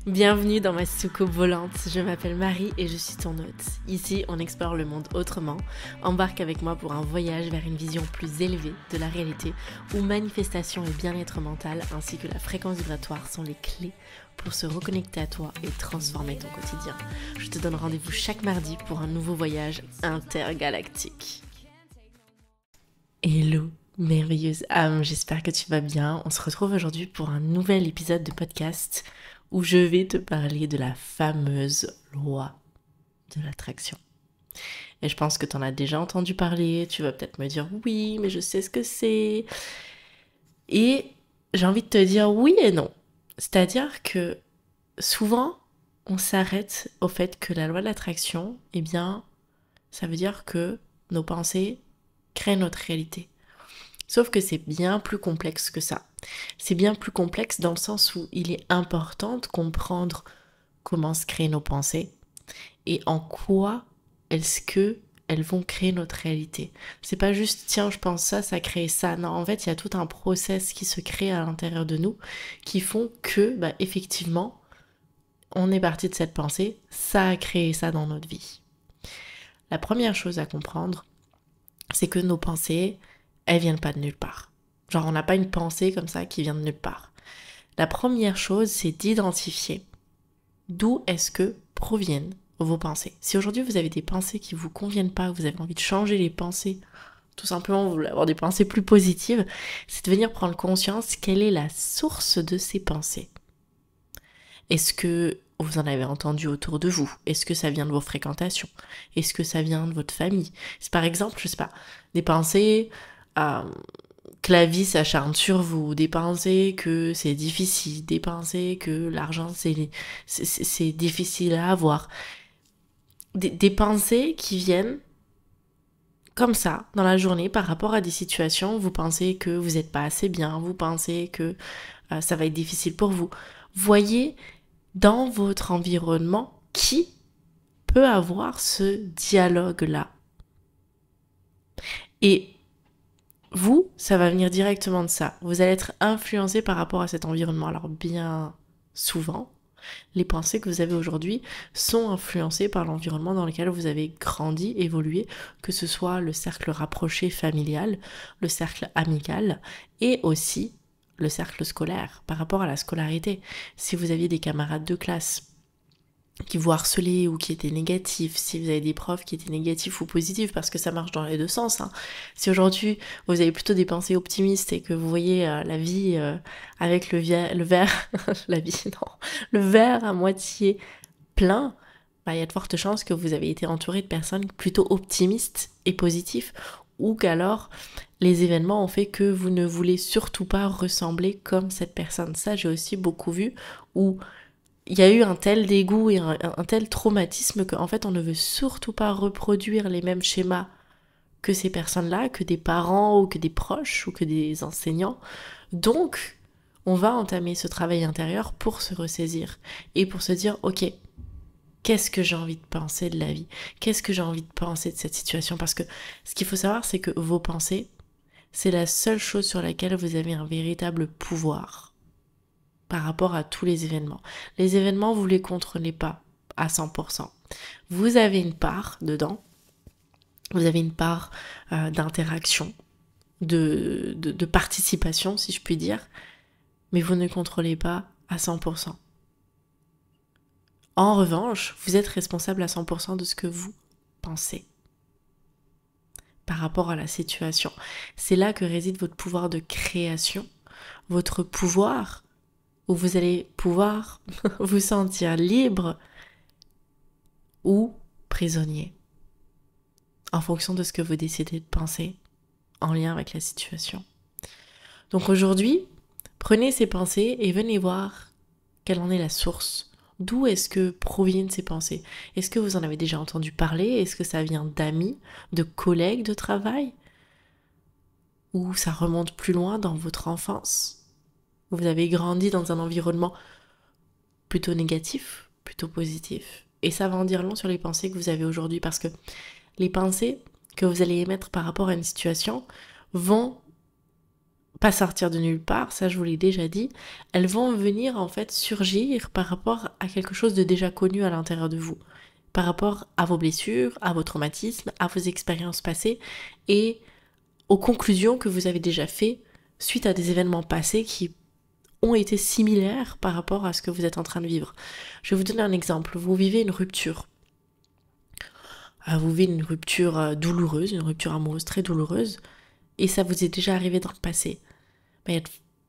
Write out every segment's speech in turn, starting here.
Bienvenue dans ma soucoupe volante, je m'appelle Marie et je suis ton hôte. Ici, on explore le monde autrement. Embarque avec moi pour un voyage vers une vision plus élevée de la réalité où manifestation et bien-être mental ainsi que la fréquence vibratoire sont les clés pour se reconnecter à toi et transformer ton quotidien. Je te donne rendez-vous chaque mardi pour un nouveau voyage intergalactique. Hello merveilleuse âme, j'espère que tu vas bien. On se retrouve aujourd'hui pour un nouvel épisode de podcast où je vais te parler de la fameuse loi de l'attraction. Et je pense que tu en as déjà entendu parler, tu vas peut-être me dire oui, mais je sais ce que c'est. Et j'ai envie de te dire oui et non. C'est-à-dire que souvent, on s'arrête au fait que la loi de l'attraction, eh bien, ça veut dire que nos pensées créent notre réalité. Sauf que c'est bien plus complexe que ça. C'est bien plus complexe dans le sens où il est important de comprendre comment se créent nos pensées et en quoi est-ce que elles vont créer notre réalité. C'est pas juste tiens je pense ça, ça crée ça. Non, en fait il y a tout un process qui se crée à l'intérieur de nous qui font que effectivement on est parti de cette pensée, ça a créé ça dans notre vie. La première chose à comprendre, c'est que nos pensées, elles viennent pas de nulle part. Genre, on n'a pas une pensée comme ça qui vient de nulle part. La première chose, c'est d'identifier d'où est-ce que proviennent vos pensées. Si aujourd'hui vous avez des pensées qui vous conviennent pas, vous avez envie de changer les pensées, tout simplement vous voulez avoir des pensées plus positives, c'est de venir prendre conscience quelle est la source de ces pensées. Est-ce que vous en avez entendu autour de vous? Est-ce que ça vient de vos fréquentations? Est-ce que ça vient de votre famille? C'est par exemple, je sais pas, des pensées que la vie s'acharne sur vous, des pensées que c'est difficile, des pensées que l'argent c'est difficile à avoir. Des pensées qui viennent comme ça dans la journée par rapport à des situations, vous pensez que vous n'êtes pas assez bien, vous pensez que ça va être difficile pour vous. Voyez dans votre environnement qui peut avoir ce dialogue-là. Et vous, ça va venir directement de ça. Vous allez être influencé par rapport à cet environnement. Alors bien souvent, les pensées que vous avez aujourd'hui sont influencées par l'environnement dans lequel vous avez grandi, évolué, que ce soit le cercle rapproché familial, le cercle amical et aussi le cercle scolaire par rapport à la scolarité. Si vous aviez des camarades de classe qui vous harcelaient ou qui étaient négatifs, si vous avez des profs qui étaient négatifs ou positifs, parce que ça marche dans les deux sens. Si aujourd'hui vous avez plutôt des pensées optimistes et que vous voyez la vie avec le verre, la vie, non, le verre à moitié plein, il y a de fortes chances que vous avez été entouré de personnes plutôt optimistes et positifs, ou qu'alors les événements ont fait que vous ne voulez surtout pas ressembler comme cette personne. Ça, j'ai aussi beaucoup vu, où il y a eu un tel dégoût et un tel traumatisme qu'en fait on ne veut surtout pas reproduire les mêmes schémas que ces personnes-là, que des parents ou que des proches ou que des enseignants. Donc, on va entamer ce travail intérieur pour se ressaisir et pour se dire ok, qu'est-ce que j'ai envie de penser de la vie? Qu'est-ce que j'ai envie de penser de cette situation? Parce que ce qu'il faut savoir, c'est que vos pensées, c'est la seule chose sur laquelle vous avez un véritable pouvoir par rapport à tous les événements. Les événements, vous ne les contrôlez pas à 100%. Vous avez une part dedans, vous avez une part d'interaction, de participation, si je puis dire, mais vous ne contrôlez pas à 100%. En revanche, vous êtes responsable à 100% de ce que vous pensez par rapport à la situation. C'est là que réside votre pouvoir de création, votre pouvoir où vous allez pouvoir vous sentir libre ou prisonnier, en fonction de ce que vous décidez de penser en lien avec la situation. Donc aujourd'hui, prenez ces pensées et venez voir quelle en est la source. D'où est-ce que proviennent ces pensées? Est-ce que vous en avez déjà entendu parler? Est-ce que ça vient d'amis, de collègues de travail? Ou ça remonte plus loin dans votre enfance? Vous avez grandi dans un environnement plutôt négatif, plutôt positif. Et ça va en dire long sur les pensées que vous avez aujourd'hui, parce que les pensées que vous allez émettre par rapport à une situation vont pas sortir de nulle part, ça je vous l'ai déjà dit, elles vont venir en fait surgir par rapport à quelque chose de déjà connu à l'intérieur de vous, par rapport à vos blessures, à vos traumatismes, à vos expériences passées et aux conclusions que vous avez déjà faites suite à des événements passés qui ont été similaires par rapport à ce que vous êtes en train de vivre. Je vais vous donner un exemple. Vous vivez une rupture. Vous vivez une rupture douloureuse, une rupture amoureuse très douloureuse, et ça vous est déjà arrivé dans le passé. Mais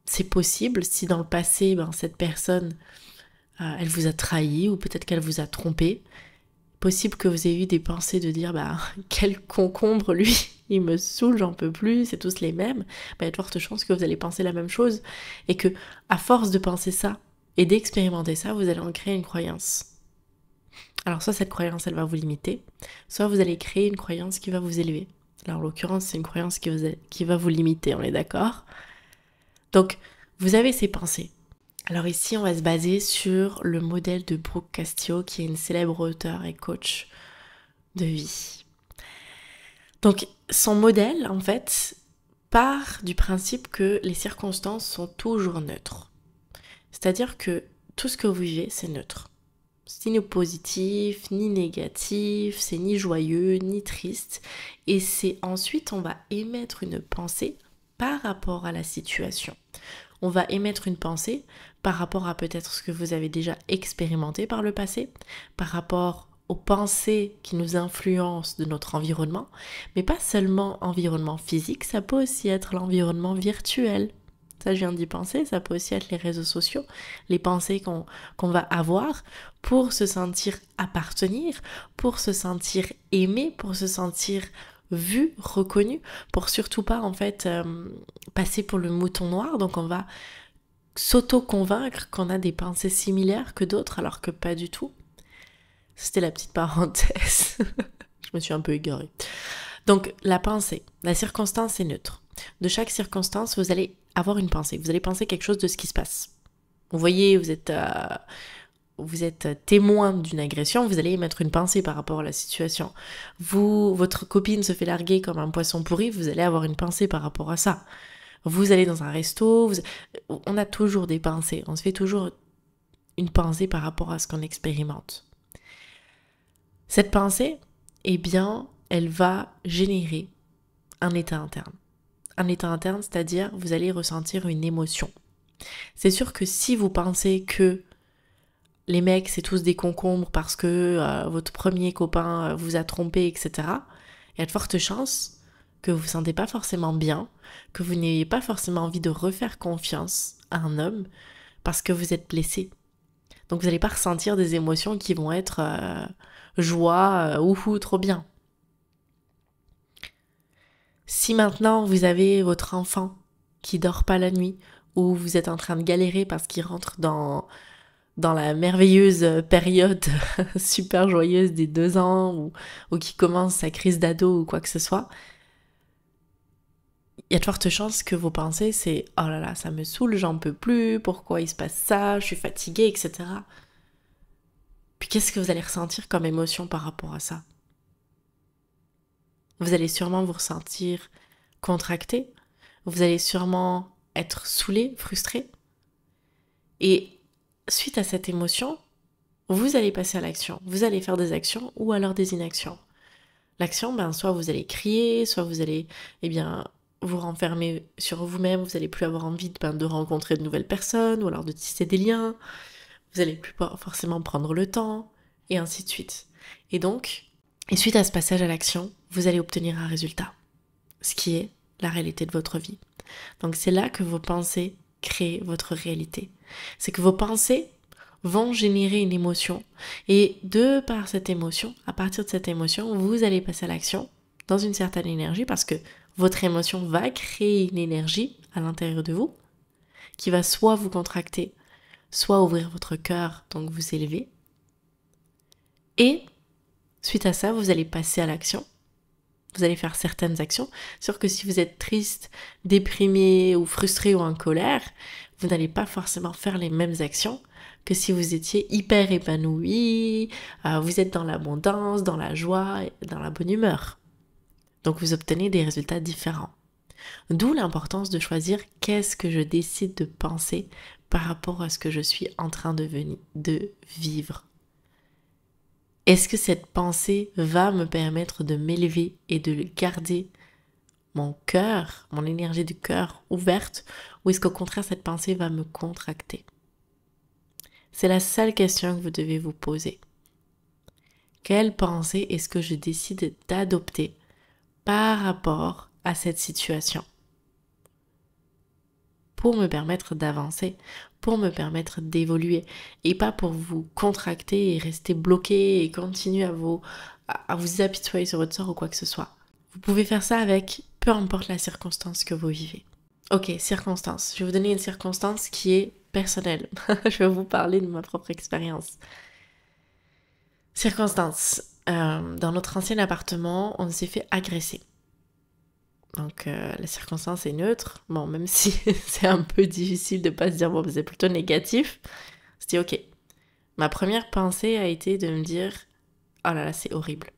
c'est possible si dans le passé, cette personne, elle vous a trahi ou peut-être qu'elle vous a trompé. Possible que vous ayez eu des pensées de dire quel concombre lui, il me saoule, j'en peux plus, c'est tous les mêmes. Il y a de fortes chances que vous allez penser la même chose et que à force de penser ça et d'expérimenter ça, vous allez en créer une croyance. Alors soit cette croyance elle va vous limiter, soit vous allez créer une croyance qui va vous élever. Alors en l'occurrence c'est une croyance qui va vous limiter, on est d'accord? Donc vous avez ces pensées. Alors ici, on va se baser sur le modèle de Brooke Castillo, qui est une célèbre auteure et coach de vie. Donc, son modèle, en fait, part du principe que les circonstances sont toujours neutres. C'est-à-dire que tout ce que vous vivez, c'est neutre. C'est ni positif, ni négatif, c'est ni joyeux, ni triste. Et c'est ensuite, on va émettre une pensée par rapport à la situation. On va émettre une pensée par rapport à peut-être ce que vous avez déjà expérimenté par le passé, par rapport aux pensées qui nous influencent de notre environnement, mais pas seulement environnement physique, ça peut aussi être l'environnement virtuel. Ça, je viens d'y penser, ça peut aussi être les réseaux sociaux, les pensées qu'on va avoir pour se sentir appartenir, pour se sentir aimé, pour se sentir vu, reconnu, pour surtout pas en fait passer pour le mouton noir. Donc on va s'auto-convaincre qu'on a des pensées similaires que d'autres alors que pas du tout. C'était la petite parenthèse. Je me suis un peu égarée. Donc la pensée, la circonstance est neutre. De chaque circonstance, vous allez avoir une pensée. Vous allez penser quelque chose de ce qui se passe. Vous voyez, vous êtes témoin d'une agression, vous allez émettre une pensée par rapport à la situation. Votre copine se fait larguer comme un poisson pourri, vous allez avoir une pensée par rapport à ça. Vous allez dans un resto, on a toujours des pensées, on se fait toujours une pensée par rapport à ce qu'on expérimente. Cette pensée, elle va générer un état interne. Un état interne, c'est-à-dire vous allez ressentir une émotion. C'est sûr que si vous pensez que les mecs c'est tous des concombres parce que votre premier copain vous a trompé, etc., il y a de fortes chances que vous ne vous sentez pas forcément bien, que vous n'ayez pas forcément envie de refaire confiance à un homme parce que vous êtes blessé. Donc vous n'allez pas ressentir des émotions qui vont être joie, ouhou, trop bien. Si maintenant vous avez votre enfant qui dort pas la nuit, ou vous êtes en train de galérer parce qu'il rentre dans la merveilleuse période super joyeuse des 2 ans, ou qui commence sa crise d'ado ou quoi que ce soit, il y a de fortes chances que vos pensées c'est « Oh là là, ça me saoule, j'en peux plus, pourquoi il se passe ça, je suis fatiguée, etc. » Puis qu'est-ce que vous allez ressentir comme émotion par rapport à ça? Vous allez sûrement vous ressentir contracté, vous allez sûrement être saoulé, frustré. Et suite à cette émotion, vous allez passer à l'action. Vous allez faire des actions ou alors des inactions. L'action, soit vous allez crier, soit vous allez vous renfermer sur vous-même, vous n'allez plus avoir envie de rencontrer de nouvelles personnes ou alors de tisser des liens. Vous n'allez plus forcément prendre le temps, et ainsi de suite. Et suite à ce passage à l'action, vous allez obtenir un résultat, ce qui est la réalité de votre vie. Donc c'est là que vos pensées créent votre réalité. C'est que vos pensées vont générer une émotion, et de par cette émotion, à partir de cette émotion, vous allez passer à l'action dans une certaine énergie, parce que votre émotion va créer une énergie à l'intérieur de vous, qui va soit vous contracter, soit ouvrir votre cœur, donc vous élever. Et suite à ça, vous allez passer à l'action. Vous allez faire certaines actions. C'est sûr que si vous êtes triste, déprimé ou frustré ou en colère, vous n'allez pas forcément faire les mêmes actions que si vous étiez hyper épanoui, vous êtes dans l'abondance, dans la joie, dans la bonne humeur. Donc vous obtenez des résultats différents. D'où l'importance de choisir qu'est-ce que je décide de penser par rapport à ce que je suis en train de vivre. Est-ce que cette pensée va me permettre de m'élever et de garder mon cœur, mon énergie du cœur ouverte, ou est-ce qu'au contraire cette pensée va me contracter? C'est la seule question que vous devez vous poser. Quelle pensée est-ce que je décide d'adopter par rapport à cette situation pour me permettre d'avancer, pour me permettre d'évoluer et pas pour vous contracter et rester bloqué et continuer à vous apitoyer sur votre sort ou quoi que ce soit. Vous pouvez faire ça avec peu importe la circonstance que vous vivez. Ok, circonstance. Je vais vous donner une circonstance qui est personnelle. Je vais vous parler de ma propre expérience. Circonstance. Dans notre ancien appartement, on s'est fait agresser. Donc la circonstance est neutre. Bon, même si c'est un peu difficile de pas se dire, bon, c'est plutôt négatif. C'était ok. Ma première pensée a été de me dire, oh là là, c'est horrible.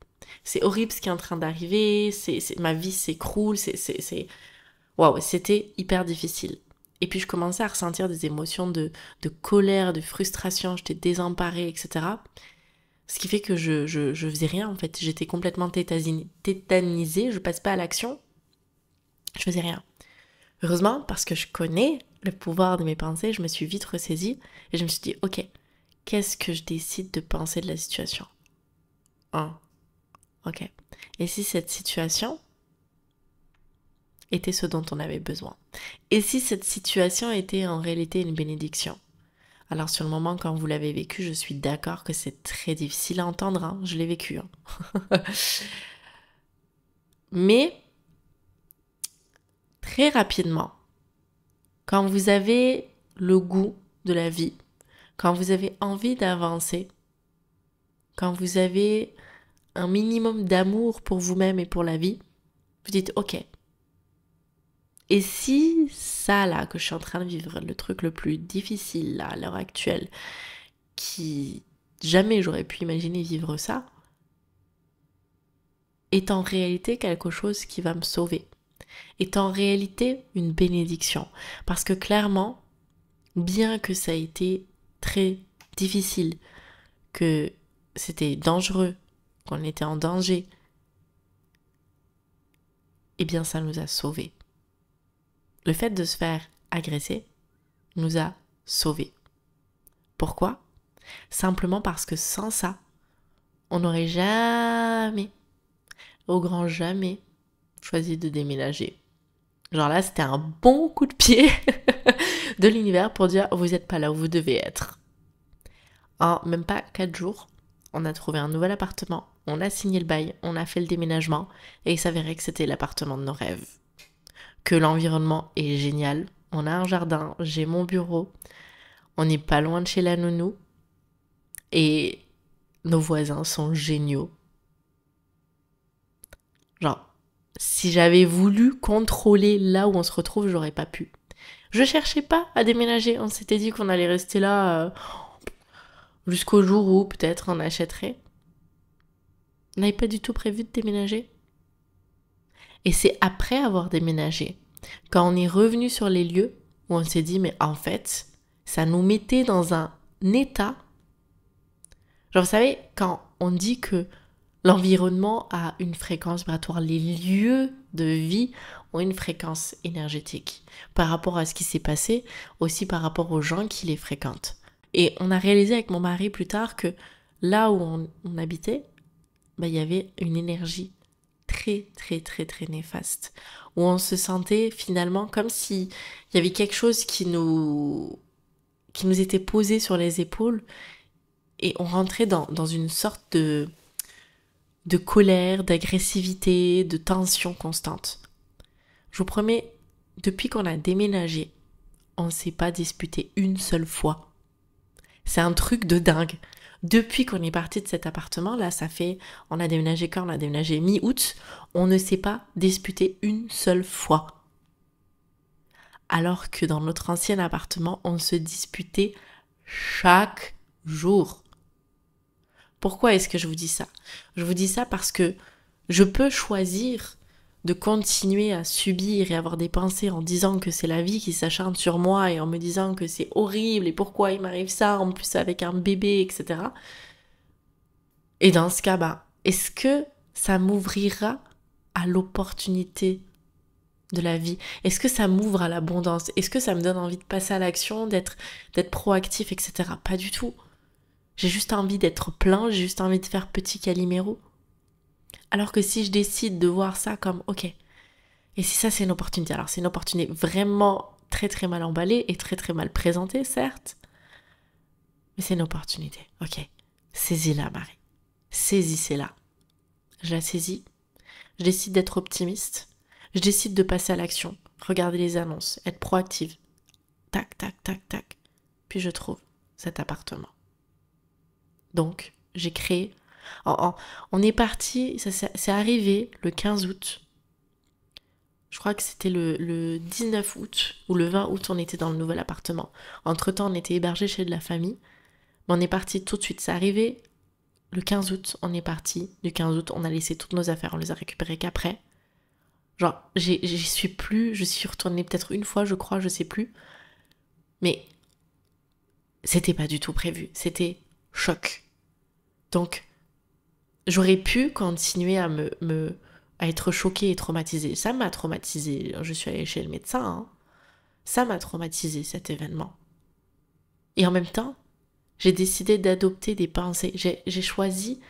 C'est horrible ce qui est en train d'arriver, ma vie s'écroule, waouh, c'était hyper difficile. Et puis je commençais à ressentir des émotions de colère, de frustration, j'étais désemparée, etc. Ce qui fait que je faisais rien en fait. J'étais complètement tétanisée, je passe pas à l'action. Je faisais rien. Heureusement, parce que je connais le pouvoir de mes pensées, je me suis vite ressaisie et je me suis dit, ok, qu'est-ce que je décide de penser de la situation? Ok. Et si cette situation était ce dont on avait besoin? Et si cette situation était en réalité une bénédiction? Alors sur le moment, quand vous l'avez vécu, je suis d'accord que c'est très difficile à entendre, hein, je l'ai vécu. Hein. Mais, très rapidement, quand vous avez le goût de la vie, quand vous avez envie d'avancer, quand vous avez un minimum d'amour pour vous-même et pour la vie, vous dites ok. Et si ça là que je suis en train de vivre, le truc le plus difficile là, à l'heure actuelle, qui jamais j'aurais pu imaginer vivre ça, est en réalité quelque chose qui va me sauver, est en réalité une bénédiction. Parce que clairement, bien que ça ait été très difficile, que c'était dangereux, qu'on était en danger, eh bien ça nous a sauvés. Le fait de se faire agresser nous a sauvés. Pourquoi? Simplement parce que sans ça, on n'aurait jamais, au grand jamais, choisi de déménager. Genre là, c'était un bon coup de pied de l'univers pour dire vous n'êtes pas là où vous devez être. En même pas 4 jours, on a trouvé un nouvel appartement, on a signé le bail, on a fait le déménagement et il s'avérait que c'était l'appartement de nos rêves. Que l'environnement est génial, on a un jardin, j'ai mon bureau, on n'est pas loin de chez la nounou et nos voisins sont géniaux. Genre, si j'avais voulu contrôler là où on se retrouve, j'aurais pas pu. Je cherchais pas à déménager, on s'était dit qu'on allait rester là jusqu'au jour où peut-être on achèterait. On n'avait pas du tout prévu de déménager. Et c'est après avoir déménagé, quand on est revenu sur les lieux, où on s'est dit, mais en fait, ça nous mettait dans un état. Genre, vous savez, quand on dit que l'environnement a une fréquence vibratoire, les lieux de vie ont une fréquence énergétique par rapport à ce qui s'est passé, aussi par rapport aux gens qui les fréquentent. Et on a réalisé avec mon mari plus tard que là où on habitait, il y avait une énergie très très très très néfaste, où on se sentait finalement comme s'il y avait quelque chose qui nous était posé sur les épaules et on rentrait dans une sorte de colère, d'agressivité, de tension constante. Je vous promets, depuis qu'on a déménagé, on ne s'est pas disputé une seule fois. C'est un truc de dingue. Depuis qu'on est parti de cet appartement, là, on a déménagé quand? On a déménagé mi-août, on ne s'est pas disputé une seule fois. Alors que dans notre ancien appartement, on se disputait chaque jour. Pourquoi est-ce que je vous dis ça? Je vous dis ça parce que je peux choisir de continuer à subir et avoir des pensées en disant que c'est la vie qui s'acharne sur moi et en me disant que c'est horrible et pourquoi il m'arrive ça, en plus avec un bébé, etc. Et dans ce cas, est-ce que ça m'ouvrira à l'opportunité de la vie? Est-ce que ça m'ouvre à l'abondance? Est-ce que ça me donne envie de passer à l'action, d'être proactif, etc. Pas du tout. J'ai juste envie d'être plein, j'ai juste envie de faire petit Calimero. Alors que si je décide de voir ça comme, ok, et si ça c'est une opportunité, alors c'est une opportunité vraiment très très mal emballée et très très mal présentée, certes, mais c'est une opportunité, ok. Saisis-la, Marie. Saisissez-la. Je la saisis, je décide d'être optimiste, je décide de passer à l'action, regarder les annonces, être proactive. Tac, tac, tac, tac. Puis je trouve cet appartement. Donc, j'ai créé... On est parti, c'est arrivé le 15 août. Je crois que c'était le 19 août ou le 20 août, on était dans le nouvel appartement. Entre-temps, on était hébergés chez de la famille. Mais on est parti tout de suite. C'est arrivé le 15 août, on est parti. Du 15 août, on a laissé toutes nos affaires, on les a récupérées qu'après. Genre, j'y suis plus, je suis retournée peut-être une fois, je crois, je sais plus. Mais c'était pas du tout prévu. C'était choc. Donc, j'aurais pu continuer à à être choquée et traumatisée. Ça m'a traumatisée. Je suis allée chez le médecin. Hein. Ça m'a traumatisée, cet événement. Et en même temps, j'ai décidé d'adopter des pensées. J'ai choisi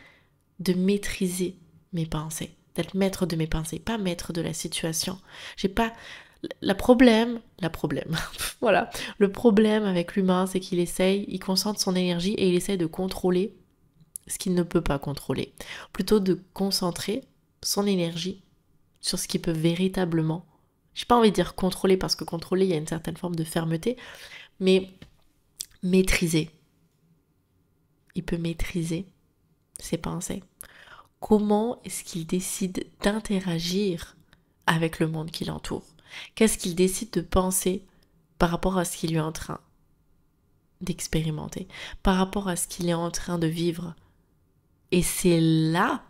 de maîtriser mes pensées. D'être maître de mes pensées, pas maître de la situation. J'ai pas... Voilà. Le problème avec l'humain, c'est qu'il il concentre son énergie et il essaye de contrôler ce qu'il ne peut pas contrôler. Plutôt de concentrer son énergie sur ce qui peut véritablement, j'ai pas envie de dire contrôler parce que contrôler, il y a une certaine forme de fermeté, mais maîtriser. Il peut maîtriser ses pensées. Comment est-ce qu'il décide d'interagir avec le monde qui l'entoure? Qu'est-ce qu'il décide de penser par rapport à ce qu'il est en train d'expérimenter, par rapport à ce qu'il est en train de vivre? Et c'est là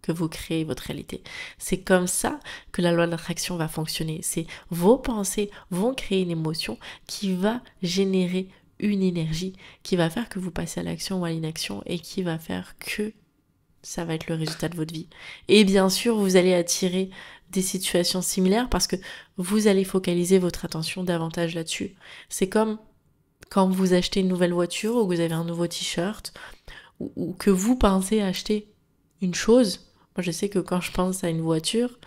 que vous créez votre réalité. C'est comme ça que la loi de l'attraction va fonctionner. C'est vos pensées vont créer une émotion qui va générer une énergie, qui va faire que vous passez à l'action ou à l'inaction et qui va faire que ça va être le résultat de votre vie. Et bien sûr, vous allez attirer des situations similaires parce que vous allez focaliser votre attention davantage là-dessus. C'est comme quand vous achetez une nouvelle voiture ou que vous avez un nouveau t-shirt ou que vous pensez acheter une chose. Moi, je sais que quand je pense à une voiture,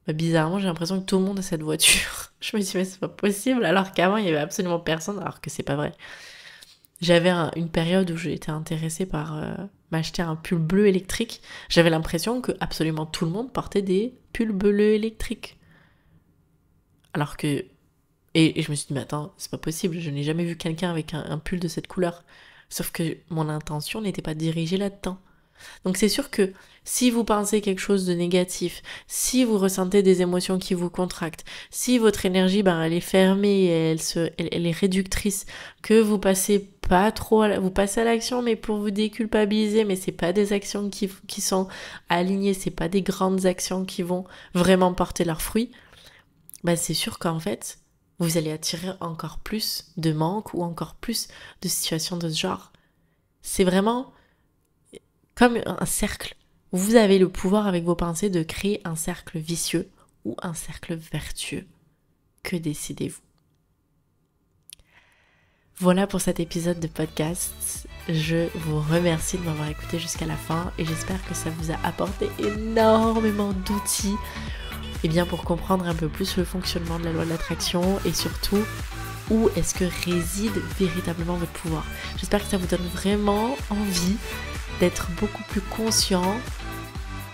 bizarrement, j'ai l'impression que tout le monde a cette voiture. Je me dis, mais c'est pas possible, alors qu'avant, il y avait absolument personne, alors que c'est pas vrai. J'avais une période où j'étais intéressée par m'acheter un pull bleu électrique. J'avais l'impression que absolument tout le monde portait des pulls bleus électriques. Alors que... Et je me suis dit, mais attends, c'est pas possible, je n'ai jamais vu quelqu'un avec un pull de cette couleur. Sauf que mon intention n'était pas dirigée là-dedans. Donc c'est sûr que si vous pensez quelque chose de négatif, si vous ressentez des émotions qui vous contractent, si votre énergie elle est fermée et elle est réductrice, que vous passez pas trop vous passez à l'action mais pour vous déculpabiliser, mais c'est pas des actions qui sont alignées, c'est pas des grandes actions qui vont vraiment porter leurs fruits, c'est sûr qu'en fait vous allez attirer encore plus de manque ou encore plus de situations de ce genre. C'est vraiment comme un cercle. Vous avez le pouvoir avec vos pensées de créer un cercle vicieux ou un cercle vertueux. Que décidez-vous? Voilà pour cet épisode de podcast. Je vous remercie de m'avoir écouté jusqu'à la fin et j'espère que ça vous a apporté énormément d'outils pour comprendre un peu plus le fonctionnement de la loi de l'attraction et surtout où est-ce que réside véritablement votre pouvoir. J'espère que ça vous donne vraiment envie d'être beaucoup plus conscient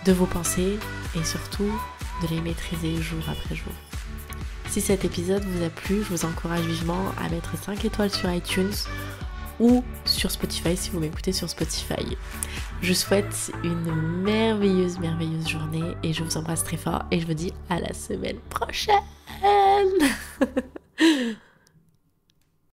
de vos pensées et surtout de les maîtriser jour après jour. Si cet épisode vous a plu, je vous encourage vivement à mettre 5 étoiles sur iTunes ou sur Spotify si vous m'écoutez sur Spotify. Je souhaite une merveilleuse journée et je vous embrasse très fort et je vous dis à la semaine prochaine.